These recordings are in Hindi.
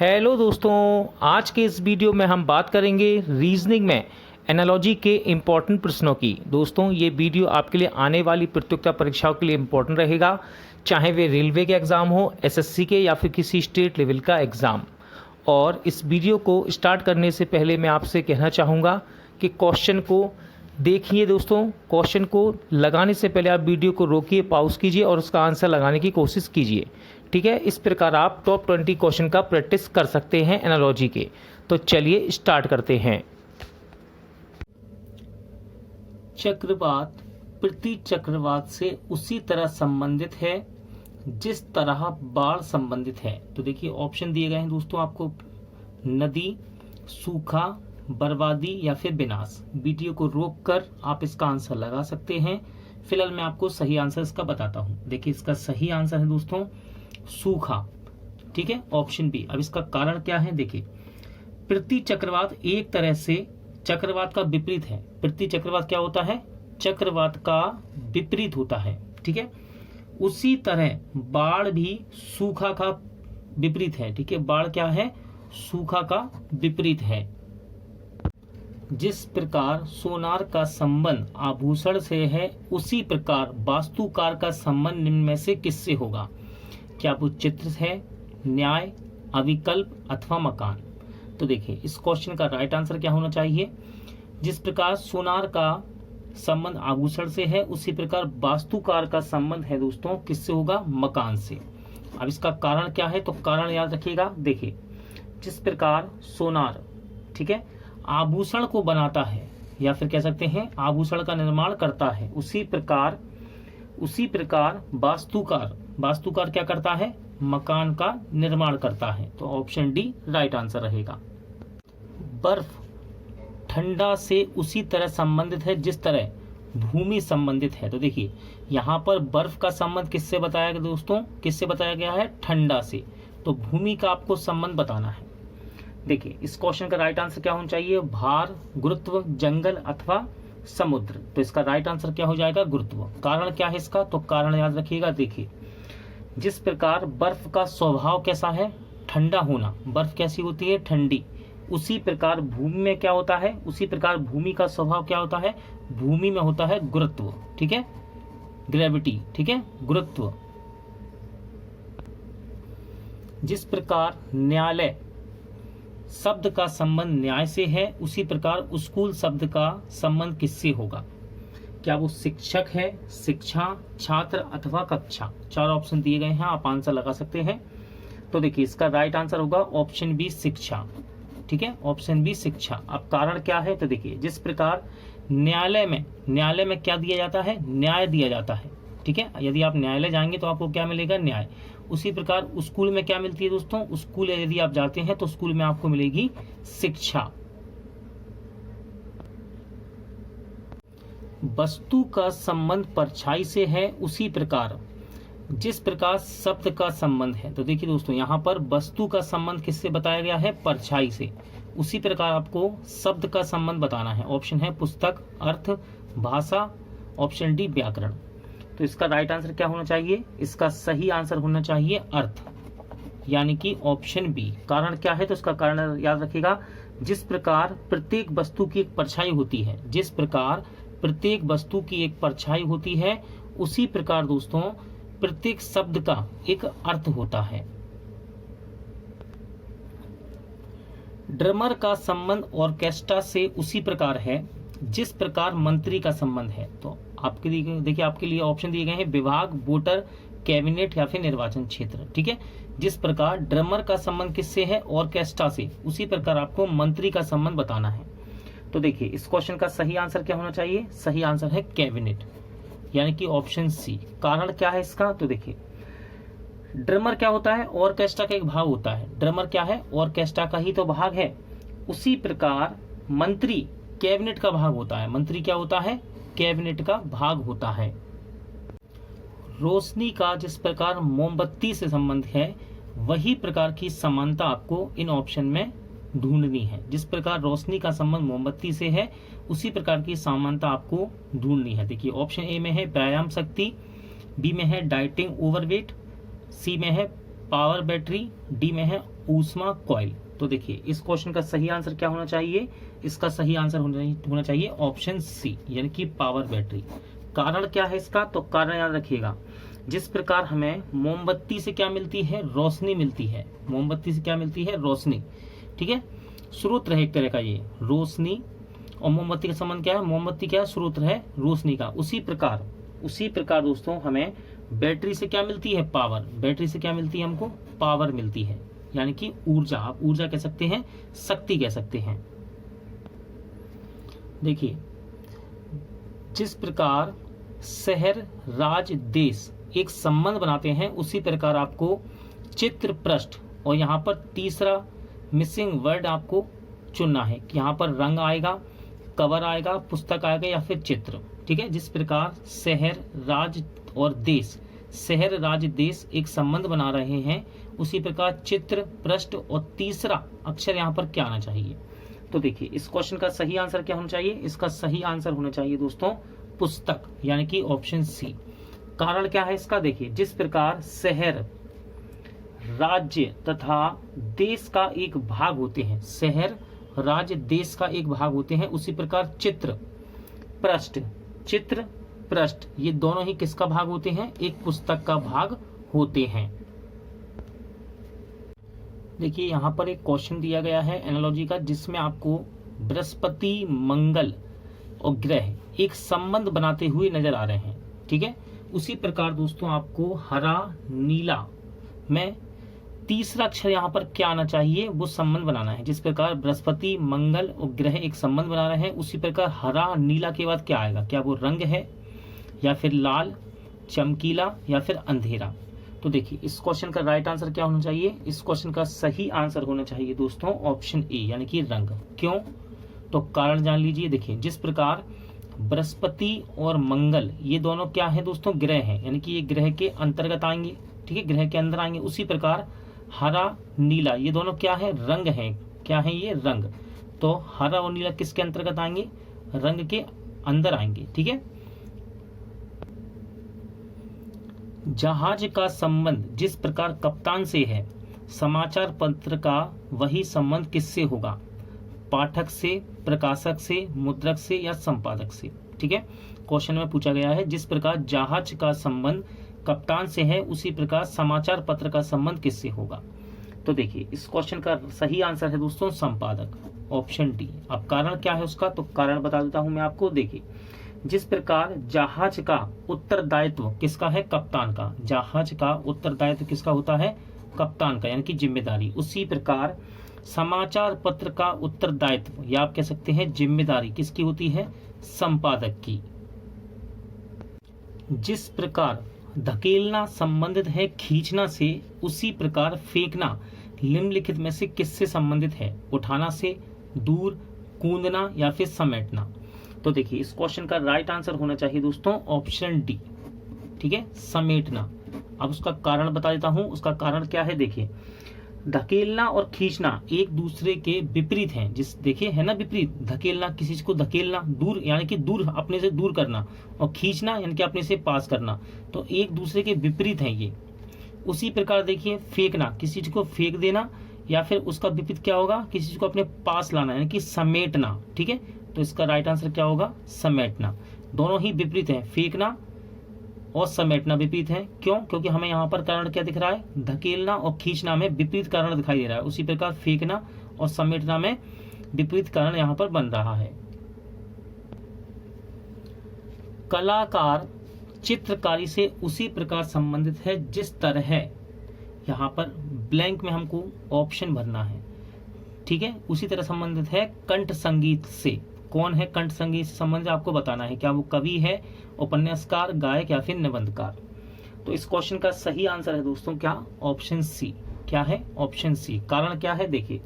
हेलो दोस्तों, आज के इस वीडियो में हम बात करेंगे रीजनिंग में एनालॉजी के इम्पॉर्टेंट प्रश्नों की। दोस्तों, ये वीडियो आपके लिए आने वाली प्रतियोगिता परीक्षाओं के लिए इम्पॉर्टेंट रहेगा, चाहे वे रेलवे के एग्ज़ाम हो, एसएससी के या फिर किसी स्टेट लेवल का एग्ज़ाम। और इस वीडियो को स्टार्ट करने से पहले मैं आपसे कहना चाहूँगा कि क्वेश्चन को देखिए। दोस्तों, क्वेश्चन को लगाने से पहले आप वीडियो को रोकिए, पॉज कीजिए और उसका आंसर लगाने की कोशिश कीजिए। ठीक है, इस प्रकार आप टॉप 20 क्वेश्चन का प्रैक्टिस कर सकते हैं एनालॉजी के। तो चलिए स्टार्ट करते हैं। चक्रवात प्रति चक्रवात से उसी तरह संबंधित है जिस तरह बाढ़ संबंधित है। तो देखिए ऑप्शन दिए गए हैं दोस्तों आपको, नदी, सूखा, बर्बादी या फिर विनाश। वीडियो को रोककर आप इसका आंसर लगा सकते हैं। फिलहाल मैं आपको सही आंसर इसका बताता हूं। देखिए इसका सही आंसर है दोस्तों सूखा। ठीक है, ऑप्शन बी। अब इसका कारण क्या है, देखिए प्रति चक्रवात एक तरह से चक्रवात का विपरीत है। प्रति चक्रवात क्या होता है? चक्रवात का विपरीत होता है। ठीक है, उसी तरह बाढ़ भी सूखा का विपरीत है। ठीक है, बाढ़ क्या है? सूखा का विपरीत है। जिस प्रकार सोनार का संबंध आभूषण से है, उसी प्रकार वास्तुकार का संबंध निम्न में से किससे होगा? क्या वो चित्र है, न्याय, अविकल्प अथवा मकान? तो देखिए इस क्वेश्चन का राइट आंसर क्या होना चाहिए? जिस प्रकार सोनार का संबंध आभूषण से है, उसी प्रकार वास्तुकार का संबंध है दोस्तों किससे होगा? मकान से। अब इसका कारण क्या है? तो कारण याद रखिएगा। देखिए जिस प्रकार सोनार, ठीक है, आभूषण को बनाता है या फिर कह सकते हैं आभूषण का निर्माण करता है, उसी प्रकार वास्तुकार क्या करता है? मकान का निर्माण करता है। तो ऑप्शन डी राइट आंसर रहेगा। बर्फ ठंडा से उसी तरह संबंधित है जिस तरह भूमि संबंधित है। तो देखिए यहाँ पर बर्फ का संबंध किससे बताया गया दोस्तों? किससे बताया गया है? ठंडा से। तो भूमि का आपको संबंध बताना है। देखिए इस क्वेश्चन का राइट आंसर क्या होना चाहिए? भार, गुरुत्व, जंगल अथवा समुद्र। तो इसका राइट आंसर क्या हो जाएगा? गुरुत्व। कारण क्या है इसका? तो कारण याद रखिएगा। देखिए जिस प्रकार बर्फ का स्वभाव कैसा है? ठंडा होना। बर्फ कैसी होती है? ठंडी। उसी प्रकार भूमि में क्या होता है? उसी प्रकार भूमि का स्वभाव क्या होता है? भूमि में होता है गुरुत्व। ठीक है, ग्रेविटी। ठीक है, गुरुत्व। जिस प्रकार न्यायालय शब्द का संबंध न्याय से है, उसी प्रकार स्कूल शब्द का संबंध किससे होगा? क्या वो शिक्षक है, शिक्षा, छात्र अथवा कक्षा? चार ऑप्शन दिए गए हैं, आप आंसर लगा सकते हैं। तो देखिए इसका राइट आंसर होगा ऑप्शन बी, शिक्षा। ठीक है, ऑप्शन बी, शिक्षा। अब कारण क्या है? तो देखिए जिस प्रकार न्यायालय में क्या दिया जाता है? न्याय दिया जाता है। ठीक है, यदि आप न्यायालय जाएंगे तो आपको क्या मिलेगा? न्याय। उसी प्रकार स्कूल में क्या मिलती है दोस्तों? स्कूल यदि आप जाते हैं तो स्कूल में आपको मिलेगी शिक्षा। वस्तु का संबंध परछाई से है, उसी प्रकार जिस प्रकार शब्द का संबंध है। तो देखिए दोस्तों यहाँ पर वस्तु का संबंध किससे बताया गया है? परछाई से। उसी प्रकार आपको शब्द का संबंध बताना है। ऑप्शन है पुस्तक, अर्थ, भाषा, ऑप्शन डी व्याकरण। तो इसका राइट आंसर क्या होना चाहिए? इसका सही आंसर होना चाहिए अर्थ, यानी कि ऑप्शन बी। कारण क्या है? तो इसका कारण याद रखिएगा। जिस प्रकार प्रत्येक वस्तु की एक परछाई होती है, जिस प्रकार प्रत्येक वस्तु की एक परछाई होती है, उसी प्रकार दोस्तों प्रत्येक शब्द का एक अर्थ होता है। ड्रमर का संबंध ऑर्केस्ट्रा से उसी प्रकार है जिस प्रकार मंत्री का संबंध है। तो आपके देखिए आपके लिए ऑप्शन दिए गए हैं, विभाग, वोटर, कैबिनेट या फिर निर्वाचन क्षेत्र। ठीक है, जिस प्रकार ड्रमर का संबंध किससे है? ऑर्केस्ट्रा से, उसी प्रकार आपको मंत्री का संबंध बताना है। तो देखिए इस क्वेश्चन का सही आंसर क्या होना चाहिए? सही आंसर है कैबिनेट, यानी कि ऑप्शन सी। कारण क्या है इसका? तो देखिए ड्रमर क्या होता है? ऑर्केस्ट्रा का एक भाग होता है। ड्रमर क्या है? ऑर्केस्ट्रा का ही तो भाग है। उसी प्रकार मंत्री कैबिनेट का भाग होता है। मंत्री क्या होता है? कैबिनेट का भाग होता है। रोशनी का जिस प्रकार मोमबत्ती से संबंध है, वही प्रकार की समानता आपको इन ऑप्शन में ढूंढनी है। जिस प्रकार रोशनी का संबंध मोमबत्ती से है, उसी प्रकार की समानता आपको ढूंढनी है। देखिए ऑप्शन ए में है व्यायाम शक्ति, बी में है डाइटिंग ओवरवेट, सी में है पावर बैटरी, डी में है ऊष्मा कॉइल। तो देखिए इस क्वेश्चन का सही आंसर क्या होना चाहिए, इसका सही आंसर होना चाहिए ऑप्शन सी यानी कि पावर बैटरी। कारण क्या है इसका, तो कारण याद रखिएगा, जिस प्रकार हमें मोमबत्ती से क्या मिलती है, रोशनी मिलती है। मोमबत्ती से क्या मिलती है, रोशनी। ठीक है, स्रोत रहे एक तरह का ये रोशनी, और मोमबत्ती का संबंध क्या है, मोमबत्ती क्या है, स्रोत है रोशनी का। उसी प्रकार दोस्तों हमें बैटरी से क्या मिलती है, पावर। बैटरी से क्या मिलती है, हमको पावर मिलती है, यानी कि ऊर्जा। आप ऊर्जा कह सकते हैं, शक्ति कह सकते हैं। देखिए जिस प्रकार शहर, राज्य, देश एक संबंध बनाते हैं, उसी प्रकार आपको चित्र, पृष्ठ, और यहाँ पर तीसरा मिसिंग वर्ड आपको चुनना है कि यहाँ पर रंग आएगा, कवर आएगा, पुस्तक आएगा या फिर चित्र। ठीक है, जिस प्रकार शहर, राज्य और देश, शहर, राज्य, देश एक संबंध बना रहे हैं, उसी प्रकार चित्र, पृष्ठ और तीसरा अक्षर यहाँ पर क्या आना चाहिए। तो देखिए इस क्वेश्चन का सही आंसर क्या होना चाहिए, इसका सही आंसर होना चाहिए दोस्तों पुस्तक, यानी कि ऑप्शन सी। कारण क्या है इसका, देखिए जिस प्रकार शहर, राज्य तथा देश का एक भाग होते हैं, शहर, राज्य, देश का एक भाग होते हैं, उसी प्रकार चित्र, पृष्ठ ये दोनों ही किसका भाग होते हैं, एक पुस्तक का भाग होते हैं। देखिए यहाँ पर एक क्वेश्चन दिया गया है एनालॉजी का, जिसमें आपको बृहस्पति, मंगल और ग्रह एक संबंध बनाते हुए नजर आ रहे हैं। ठीक है, उसी प्रकार दोस्तों आपको हरा, नीला में तीसरा अक्षर यहाँ पर क्या आना चाहिए, वो संबंध बनाना है। जिस प्रकार बृहस्पति, मंगल और ग्रह एक संबंध बना रहे हैं, उसी प्रकार हरा, नीला के बाद क्या आएगा, क्या वो रंग है या फिर लाल, चमकीला या फिर अंधेरा। तो देखिए इस क्वेश्चन का राइट आंसर क्या होना चाहिए, इस क्वेश्चन का सही आंसर होना चाहिए दोस्तों ऑप्शन ए यानी कि रंग। क्यों, तो कारण जान लीजिए। देखिए जिस प्रकार बृहस्पति और मंगल ये दोनों क्या है दोस्तों, ग्रह हैं, यानी कि ये ग्रह के अंतर्गत आएंगे। ठीक है, ग्रह के अंदर आएंगे। उसी प्रकार हरा, नीला ये दोनों क्या है, रंग हैं। क्या है ये, रंग। तो हरा और नीला किसके अंतर्गत आएंगे, रंग के अंदर आएंगे। ठीक है, जहाज का संबंध जिस प्रकार कप्तान से है, समाचार पत्र का वही संबंध किससे होगा, पाठक से, प्रकाशक से, मुद्रक से या संपादक से। ठीक है, क्वेश्चन में पूछा गया है जिस प्रकार जहाज का संबंध कप्तान से है, उसी प्रकार समाचार पत्र का संबंध किससे होगा। तो देखिए इस क्वेश्चन का सही आंसर है दोस्तों संपादक, ऑप्शन डी। अब कारण क्या है उसका, तो कारण बता देता हूं मैं आपको। देखिए जिस प्रकार जहाज का उत्तरदायित्व किसका है, कप्तान का। जहाज का उत्तरदायित्व किसका होता है, कप्तान का, यानी कि जिम्मेदारी। उसी प्रकार समाचार पत्र का उत्तरदायित्व या आप कह सकते हैं जिम्मेदारी किसकी होती है, संपादक की। जिस प्रकार धकेलना संबंधित है खींचना से, उसी प्रकार फेंकना निम्नलिखित में से किससे संबंधित है, उठाना से, दूर, कूदना या फिर समेटना। तो देखिए इस क्वेश्चन का राइट आंसर होना चाहिए दोस्तों ऑप्शन डी। ठीक है, समेटना। अब उसका कारण बता देता हूं, उसका कारण क्या है। देखिए धकेलना और खींचना एक दूसरे के विपरीत हैं। जिस देखिए है ना विपरीत, धकेलना किसी चीज को धकेलना, दूर यानी कि दूर, अपने से दूर करना, और खींचना यानी कि अपने से पास करना, तो एक दूसरे के विपरीत हैं ये। उसी प्रकार देखिए फेंकना, किसी चीज को फेंक देना, या फिर उसका विपरीत क्या होगा, किसी चीज को अपने पास लाना यानी कि समेटना। ठीक है, तो इसका राइट आंसर क्या होगा, समेटना। दोनों ही विपरीत हैं, फेंकना और समेटना विपरीत है। क्यों, क्योंकि हमें यहाँ पर कारण क्या दिख रहा है, धकेलना और खींचना में विपरीत कारण दिखाई दे रहा है। उसी प्रकार फेंकना और समेटना में विपरीत कारण यहाँ पर बन रहा है। कलाकार चित्रकारी से उसी प्रकार संबंधित है जिस तरह, यहाँ पर ब्लैंक में हमको ऑप्शन भरना है। ठीक है, उसी तरह संबंधित है कंठ संगीत से। कौन है कंठ संगीत से संबंधित, आपको बताना है। क्या वो कवि है, उपन्यासकार, गायक या फिर निबंधकार। तो इस क्वेश्चन का सही आंसर है दोस्तों क्या, ऑप्शन सी। क्या है, ऑप्शन सी। कारण क्या है, देखिए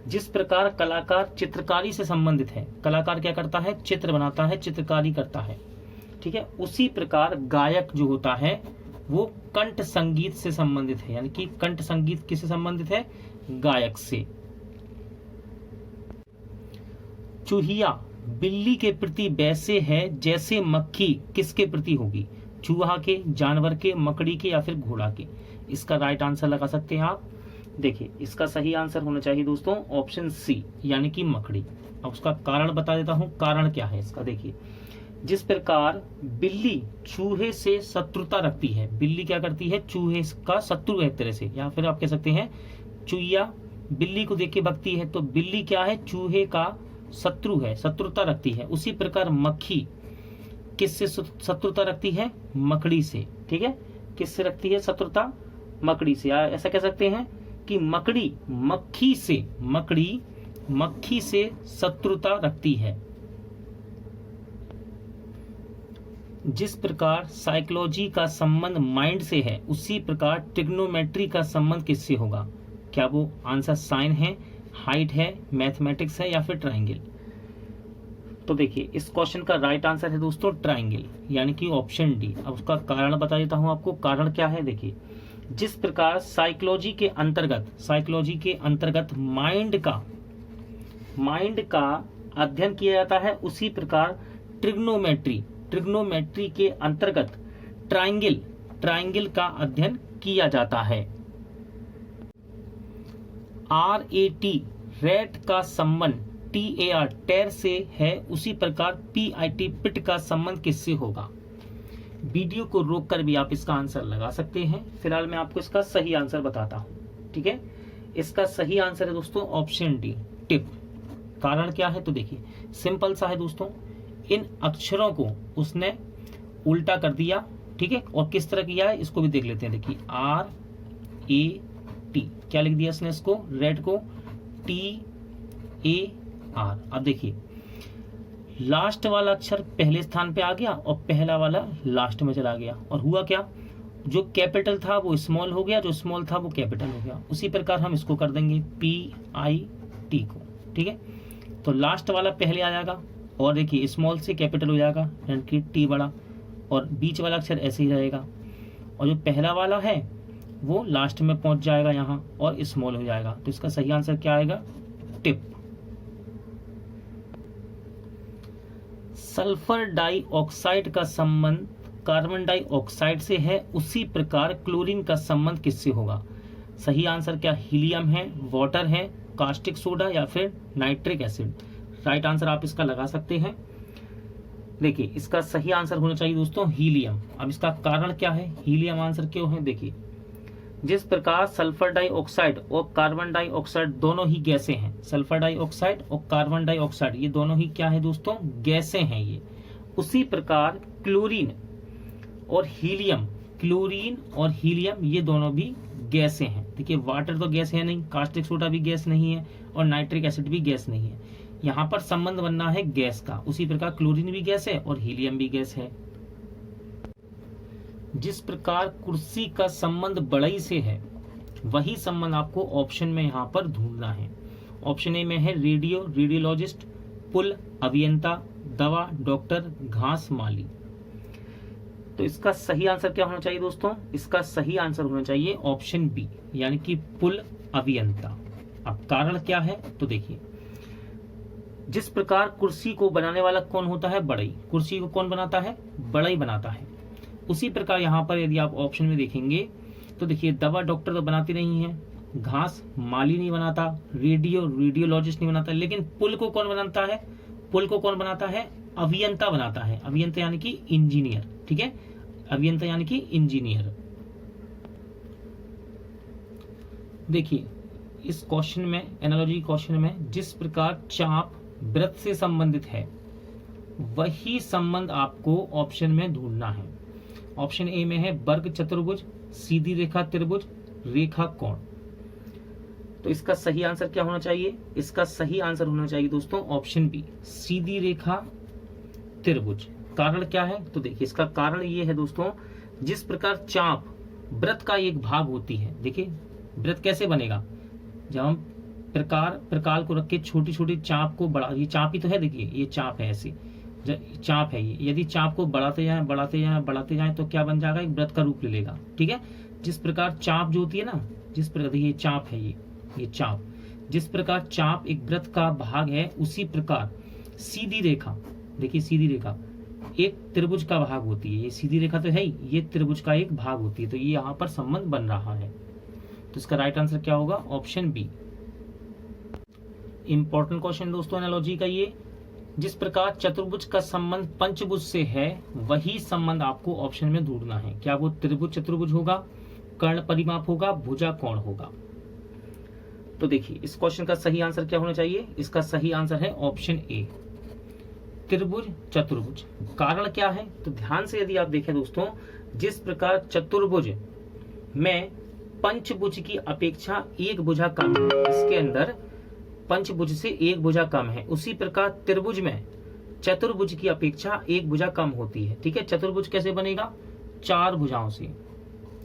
जिस प्रकार कलाकार चित्रकारी से संबंधित है, कलाकार क्या करता है, चित्र बनाता है, चित्रकारी करता है। ठीक है, उसी प्रकार गायक जो होता है वो कंठ संगीत से संबंधित है, यानी कि कंठ संगीत किससे संबंधित है, गायक से। चूहिया बिल्ली के प्रति वैसे है जैसे मक्खी किसके प्रति होगी, चूहा के, जानवर के, मकड़ी के या फिर घोड़ा के। इसका राइट आंसर लगा सकते हैं आप। देखिए इसका सही आंसर होना चाहिए दोस्तों ऑप्शन सी यानी कि मकड़ी। अब उसका कारण बता देता हूं, कारण क्या है इसका। देखिए जिस प्रकार बिल्ली चूहे से शत्रुता रखती है, बिल्ली क्या करती है, चूहे का शत्रु है एक तरह से, या फिर आप कह सकते हैं चुईया बिल्ली को देख के भगती है, तो बिल्ली क्या है, चूहे का शत्रु है, शत्रुता रखती है। उसी प्रकार मक्खी किससे शत्रुता रखती है, मकड़ी से। ठीक है, किससे रखती है शत्रुता, मकड़ी से। ऐसा कह सकते हैं कि मकड़ी मक्खी से शत्रुता रखती है। जिस प्रकार साइकोलॉजी का संबंध माइंड से है, उसी प्रकार ट्रिग्नोमेट्री का संबंध किससे होगा। क्या वो आंसर साइन है, हाइट है, मैथमेटिक्स है, या फिर ट्राइंगल। तो देखिए इस क्वेश्चन का राइट आंसर है दोस्तों ट्राइंगल यानी कि ऑप्शन डी। अब उसका कारण बता देता हूं आपको। कारण क्या है, देखिए जिस प्रकार साइकोलॉजी के अंतर्गत माइंड का अध्ययन किया जाता है, उसी प्रकार ट्रिग्नोमेट्री के अंतर्गत ट्राइंगल का अध्ययन किया जाता है। RAT रैट का संबंध TAR टैर से है, उसी प्रकार PIT पिट का संबंध किससे होगा। वीडियो को रोककर भी आप इसका आंसर लगा सकते हैं। फिलहाल मैं आपको इसका सही आंसर बताता हूं। ठीक है, इसका सही आंसर है दोस्तों ऑप्शन डी, टिप। कारण क्या है, तो देखिए सिंपल सा है दोस्तों, इन अक्षरों को उसने उल्टा कर दिया। ठीक है, और किस तरह किया है इसको भी देख लेते हैं। देखिए RAT क्या लिख दिया इसने, इसको रेड को TAR। अब देखिए लास्ट वाला अक्षर पहले स्थान पे आ गया और पहला वाला लास्ट में चला गया, और हुआ क्या, जो कैपिटल था वो स्मॉल हो गया, जो स्मॉल था वो कैपिटल हो गया। उसी प्रकार हम इसको कर देंगे PIT को। ठीक है, तो लास्ट वाला पहले आ जाएगा, और देखिए स्मॉल से कैपिटल हो जाएगा यानी कि T बड़ा, और बीच वाला अक्षर ऐसे ही रहेगा, और जो पहला वाला है वो लास्ट में पहुंच जाएगा यहाँ और स्मॉल हो जाएगा। तो इसका सही आंसर क्या आएगा, टिप। सल्फर डाइऑक्साइड का संबंध कार्बन डाइऑक्साइड से है, उसी प्रकार क्लोरीन का संबंध किससे होगा। सही आंसर क्या, हीलियम है, वाटर है, कास्टिक सोडा, या फिर नाइट्रिक एसिड। राइट आंसर आप इसका लगा सकते हैं। देखिए इसका सही आंसर होना चाहिए दोस्तों हीलियम। अब इसका कारण क्या है, हीलियम आंसर क्यों है, देखिए जिस प्रकार सल्फर डाइऑक्साइड और कार्बन डाइऑक्साइड दोनों ही गैसें हैं, सल्फर डाइऑक्साइड और कार्बन डाइऑक्साइड ये दोनों ही क्या है दोस्तों, गैसें हैं ये। उसी प्रकार क्लोरीन और हीलियम ये दोनों भी गैसें हैं। देखिए वाटर तो गैस है नहीं, कास्टिक सोडा भी गैस नहीं है, और नाइट्रिक एसिड भी गैस नहीं है। यहाँ पर संबंध बनना है गैस का। उसी प्रकार क्लोरीन भी गैस है और हीलियम भी गैस है। जिस प्रकार कुर्सी का संबंध बढ़ई से है, वही संबंध आपको ऑप्शन में यहाँ पर ढूंढना है। ऑप्शन ए में है रेडियोलॉजिस्ट, पुल अभियंता, दवा डॉक्टर, घास माली। तो इसका सही आंसर क्या होना चाहिए दोस्तों, इसका सही आंसर होना चाहिए ऑप्शन बी यानी कि पुल अभियंता। अब कारण क्या है, तो देखिए जिस प्रकार कुर्सी को बनाने वाला कौन होता है, बढ़ई। कुर्सी को कौन बनाता है, बढ़ई बनाता है। उसी प्रकार यहाँ पर यदि आप ऑप्शन में देखेंगे तो देखिए दवा डॉक्टर तो बनाती नहीं है, घास माली नहीं बनाता, रेडियोलॉजिस्ट नहीं बनाता, लेकिन पुल को कौन बनाता है, पुल को कौन बनाता है, अभियंता बनाता है। अभियंता यानी कि इंजीनियर। ठीक है, अभियंता यानी कि इंजीनियर। देखिए इस क्वेश्चन में, एनालॉजी क्वेश्चन में, जिस प्रकार चाप वृत्त से संबंधित है, वही संबंध आपको ऑप्शन में ढूंढना है। ऑप्शन ए में है वर्ग चतुर्भुज, सीधी रेखा त्रिभुज, रेखा कोण। तो इसका सही आंसर क्या होना चाहिए, इसका सही आंसर होना चाहिए दोस्तों ऑप्शन बी, सीधी रेखा त्रिभुज। कारण क्या है, तो देखिए इसका कारण ये है दोस्तों, जिस प्रकार चाप वृत्त का एक भाग होती है। देखिए वृत्त कैसे बनेगा, जब हम प्रकाल को रख के छोटी छोटी चाप को बढ़ा, ये चाप ही तो है, देखिए ये चाप है, ऐसी चाप है ये। यदि चाप को बढ़ाते जाएं तो क्या बन जाएगा, एक वृत्त का रूप ले लेगा। ठीक है, जिस प्रकार चाप जो होती है ना, जिस प्रकार ये चाप है, ये चाप, जिस प्रकार चाप एक वृत्त का भाग है, उसी प्रकार सीधी रेखा, देखिए सीधी रेखा एक त्रिभुज का भाग होती है, ये सीधी रेखा तो है ही, ये त्रिभुज का एक भाग होती है, तो ये यहाँ पर संबंध बन रहा है। तो इसका राइट आंसर क्या होगा? Option B. इंपॉर्टेंट क्वेश्चन दोस्तों एनालॉजी का ये, जिस प्रकार चतुर्भुज का संबंध पंचभुज से है वही संबंध आपको ऑप्शन में ढूंढना है। क्या वो त्रिभुज चतुर्भुज होगा, कर्ण परिमाप होगा, भुजा कोण होगा? तो देखिए इस क्वेश्चन का सही आंसर क्या होना चाहिए? इसका सही आंसर है ऑप्शन ए, त्रिभुज चतुर्भुज। कारण क्या है? तो ध्यान से यदि आप देखें दोस्तों, जिस प्रकार चतुर्भुज में पंचभुज की अपेक्षा एक भुजा कम है, इसके अंदर पंचभुज से एक भुजा कम है, उसी प्रकार त्रिभुज में चतुर्भुज की अपेक्षा एक भुजा कम होती है। ठीक है, चतुर्भुज कैसे बनेगा? 4 भुजाओं से,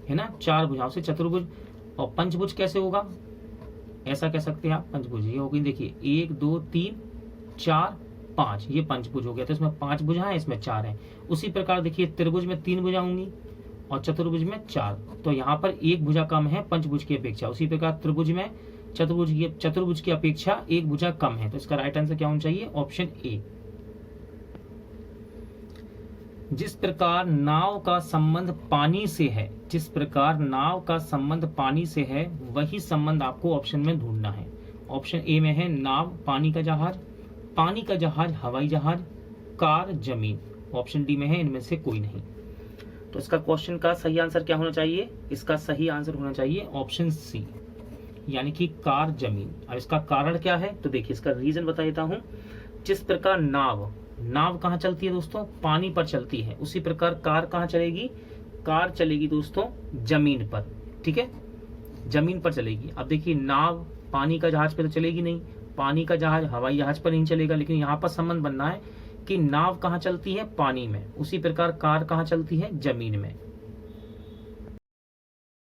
है ना, 4 भुजाओं से चतुर्भुज। और पंचभुज कैसे होगा? ऐसा कह सकते हैं आप, पंचभुज ये होगी, देखिए 1 2 3 4 5, ये पंचभुज हो गया, तो इसमें 5 भुजा है, इसमें 4 है। उसी प्रकार देखिए त्रिभुज में 3 भुजा होंगी और चतुर्भुज में 4, तो यहाँ पर एक भुजा कम है पंचभुज की अपेक्षा। उसी प्रकार त्रिभुज में चतुर्भुज की अपेक्षा एक भुजा कम है, तो इसका राइट आंसर क्या होना चाहिए? Option A. जिस प्रकार नाव का संबंध पानी से है, जिस प्रकार नाव का संबंध पानी से है वही संबंध आपको ऑप्शन में ढूंढना है। ऑप्शन ए में है नाव पानी का जहाज हवाई जहाज, कार जमीन। ऑप्शन डी में है इनमें से कोई नहीं। तो इसका क्वेश्चन का सही आंसर क्या होना चाहिए? इसका सही आंसर होना चाहिए ऑप्शन सी, यानी कि कार जमीन। अब इसका कारण क्या है? तो देखिए इसका रीजन बता देता हूं। जिस प्रकार नाव कहाँ चलती है दोस्तों? पानी पर चलती है, उसी प्रकार कार कहाँ चलेगी? कार चलेगी दोस्तों जमीन पर। ठीक है, जमीन पर चलेगी। अब देखिए नाव पानी का जहाज पे तो चलेगी नहीं, पानी का जहाज हवाई जहाज पर नहीं चलेगा, लेकिन यहाँ पर संबंध बनना है कि नाव कहाँ चलती है? पानी में, उसी प्रकार कार कहाँ चलती है? जमीन में।